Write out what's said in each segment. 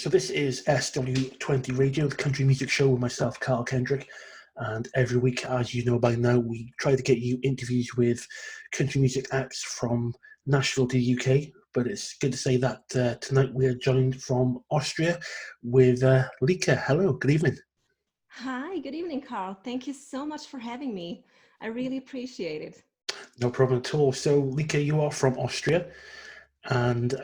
So this is SW20 Radio, the country music show with myself, Carl Kendrick. And every week, as you know by now, we try to get you interviews with country music acts from Nashville to the UK. But it's good to say that tonight we are joined from Austria with LikA. Hello, good evening. Hi, good evening, Carl. Thank you so much for having me. I really appreciate it. No problem at all. So, LikA, you are from Austria. And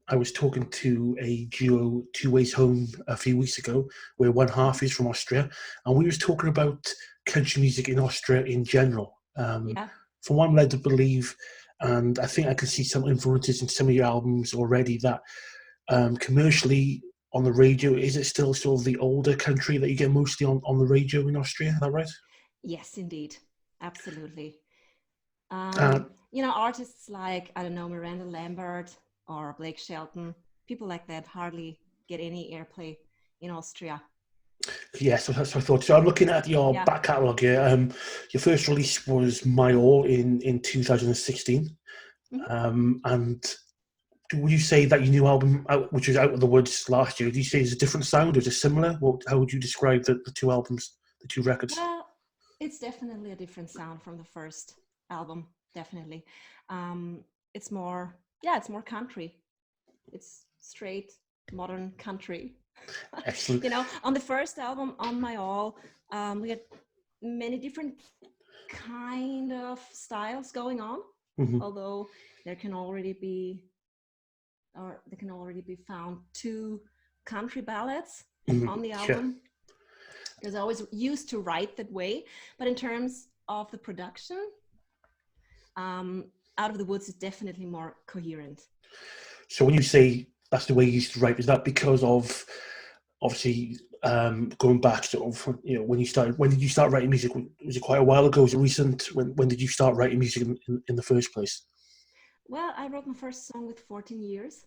I was talking to a duo, Two Ways Home, a few weeks ago, where one half is from Austria, and we was talking about country music in Austria in general. Yeah. From what I'm led to believe, and I think I can see some influences in some of your albums already, that commercially on the radio, is it still sort of the older country that you get mostly on the radio in Austria? Is that right? Yes, indeed. Absolutely. Uh, Artists like, I don't know, Miranda Lambert or Blake Shelton, people like that hardly get any airplay in Austria. Yes, that's what I thought. So I'm looking at your Yeah. back catalogue here. Your first release was My All in 2016. Mhm. And would you say that your new album, which was Out of the Woods last year, do you say it's a different sound or is it similar? How would you describe the two albums, the two records? Well, it's definitely a different sound from the first album, definitely. It's more, it's more country. It's straight modern country. Excellent. On the first album, On My All, we had many different kind of styles going on, Mm-hmm. although there can already be found two country ballads Mm-hmm. on the Sure. album, because I always used to write that way. But in terms of the production, Out of the Woods is definitely more coherent. So when you say that's the way you used to write, is that because of obviously going back sort of, when did you start writing music? Was it quite a while ago? Was it recent? When did you start writing music in the first place? Well, I wrote my first song with 14 years.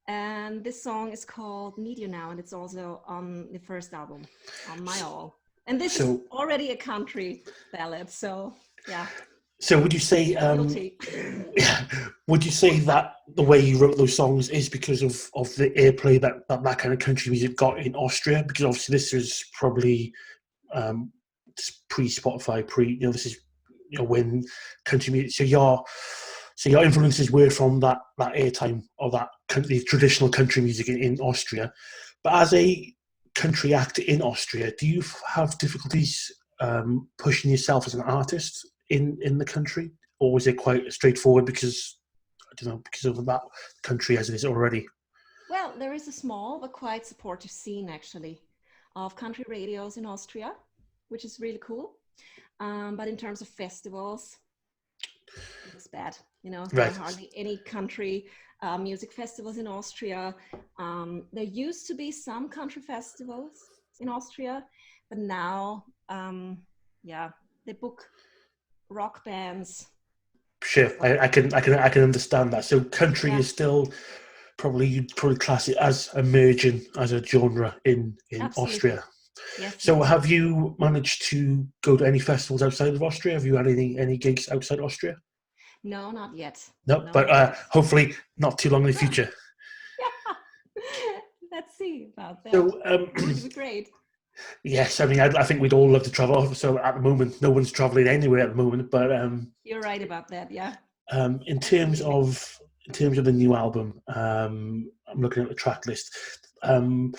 And this song is called Need You Now, and it's also on the first album, On My All. And this is So already a country ballad, so yeah. so would you say Guilty. would you say that the way you wrote those songs is because of the airplay that kind of country music got in Austria? Because obviously this is probably pre Spotify, this is when country music. So your influences were from that airtime or that the traditional country music in Austria. But as a country act in Austria, do you have difficulties pushing yourself as an artist in the country, or was it quite straightforward because I don't know, because of that country as it is already? Well, there is a small but quite supportive scene, actually, of country radios in Austria, which is really cool. But in terms of festivals, it's bad. There are Right. hardly any country music festivals in Austria. There used to be some country festivals in Austria, but now, they book rock bands. Sure, Stuff I like can I can I can understand that. So country Yeah, is still you'd probably class it as emerging as a genre in absolutely. Austria. Yes, So indeed. have you managed to go to any festivals outside of Austria? Have you had any gigs outside Austria? No, not yet. No, No, but not yet. hopefully not too long in the future. Yeah. Let's see about that. So It would be great. yes, I mean I think we'd all love to travel. So at the moment, no one's traveling anywhere at the moment. But You're right about that. Yeah, in terms absolutely. of the new album, I'm looking at the track list. Um,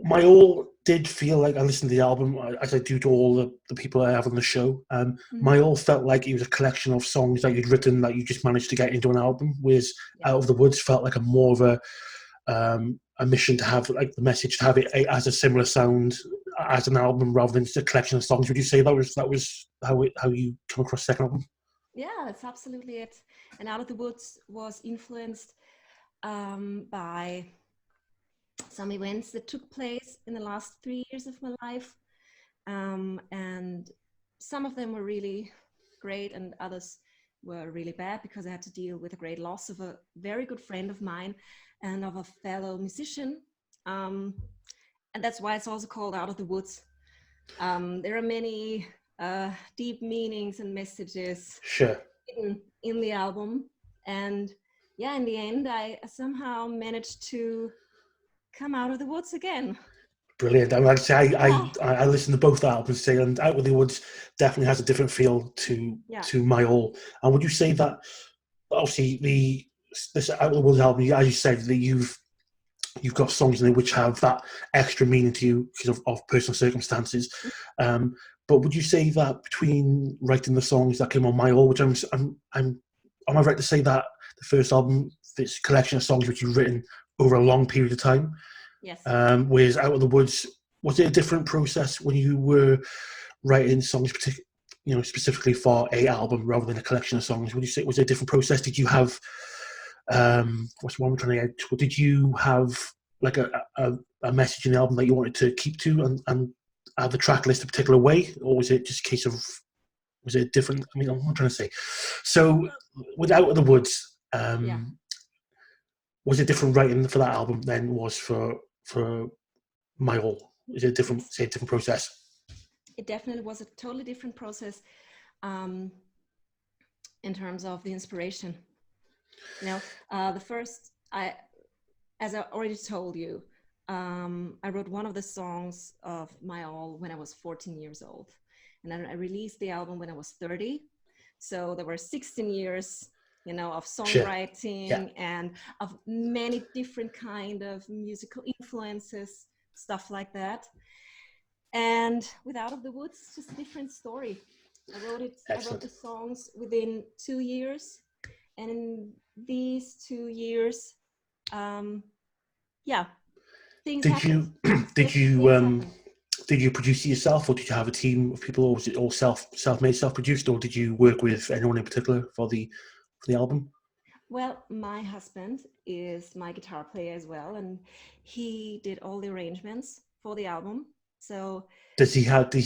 my all did feel like I listened to the album as I do to all the people I have on the show. Mhm. My all felt like it was a collection of songs that you'd written that you just managed to get into an album. Whereas Yeah. Out of the Woods felt like more of a mission to have like the message to have it as a similar sound as an album rather than just a collection of songs. Would you say that was how you come across the second album? Yeah, that's absolutely it. And Out of the Woods was influenced by some events that took place in the last 3 years of my life. And some of them were really great, and others were really bad because I had to deal with a great loss of a very good friend of mine and of a fellow musician. And that's why it's also called Out of the Woods. There are many deep meanings and messages Sure. in the album. And yeah, in the end, I somehow managed to come out of the woods again. Brilliant. I mean, like I say, Yeah. I listened to both albums today, and Out of the Woods definitely has a different feel Yeah. to My All. And would you say that obviously this Out of the Woods album, as you said, that you've got songs in there which have that extra meaning to you because of personal circumstances. But would you say that between writing the songs that came on My All, which am I right to say that the first album, this collection of songs which you've written over a long period of time, Yes. whereas Out of the Woods, was it a different process when you were writing songs, specifically for a album rather than a collection of songs? Would you say was it a different process? Did you have what's the one I'm trying to get? Did you have like a message in the album that you wanted to keep to and have the track list a particular way, or was it just a case of was it different? I mean, I'm not trying to say. So, with Out of the Woods, Yeah. was it different writing for that album than was for My All? Is it a different, Yes. say, a different process? It definitely was a totally different process in terms of the inspiration. The first, as I already told you, I wrote one of the songs of My All when I was 14 years old. And then I released the album when I was 30. So there were 16 years, of songwriting Yeah. and of many different kind of musical influences, stuff like that. And with Out of the Woods, it's just a different story. I wrote the songs within 2 years. And in these 2 years, things happen. Did you produce it yourself, or did you have a team of people, or was it all self-made, self-produced, or did you work with anyone in particular for the album? Well, my husband is my guitar player as well, and he did all the arrangements for the album. So does he have an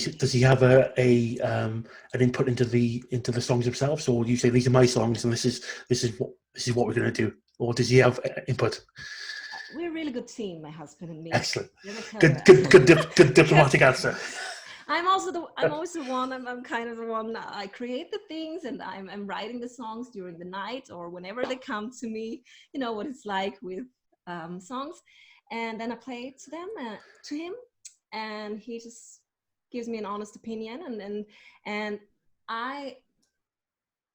input into the songs themselves, or do you say these are my songs and this is what we're going to do, or does he have input? We're a really good team, my husband and me. Excellent. Good diplomatic answer. I'm always the one. I'm kind of the one. I create the things, and I'm writing the songs during the night or whenever they come to me. You know what it's like with songs, and then I play it to him, and he just gives me an honest opinion, and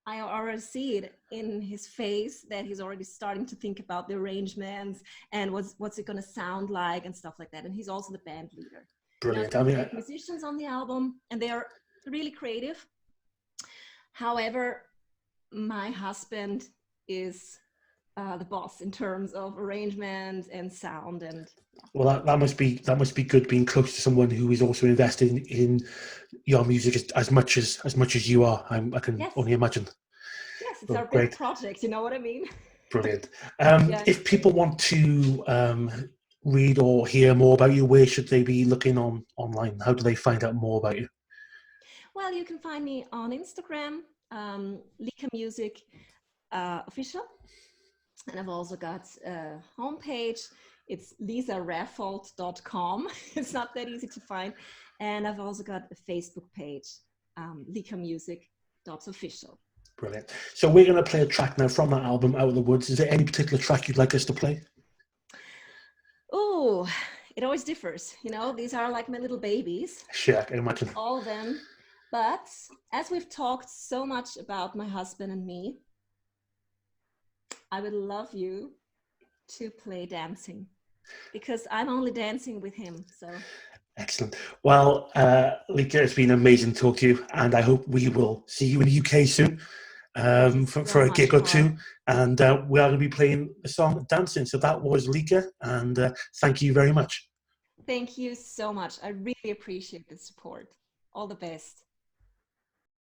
I already see it in his face that he's already starting to think about the arrangements and what's it going to sound like and stuff like that. And he's also the band leader. Brilliant. There are musicians on the album, and they are really creative. However, my husband is the boss in terms of arrangement and sound. And well, that must be good, being close to someone who is also invested in your music as much as you are. I can only imagine. Yes, it's our big project. You know what I mean? Brilliant. If people want to read or hear more about you, where should they be looking online? How do they find out more about you? Well, you can find me on Instagram, LikA Music Official. And I've also got a homepage. It's lisaraffold.com. It's not that easy to find. And I've also got a Facebook page, likamusic.official. Brilliant. So we're going to play a track now from that album, Out of the Woods. Is there any particular track you'd like us to play? Oh, it always differs. These are like my little babies. Sure, I can imagine. All of them. But as we've talked so much about my husband and me, I would love you to play Dancing, because I'm only dancing with him. So excellent. Well, LikA, it's been amazing to talk to you, and I hope we will see you in the UK soon for a gig or two. And we are going to be playing the song Dancing. So that was LikA, and thank you very much. Thank you so much. I really appreciate the support. All the best.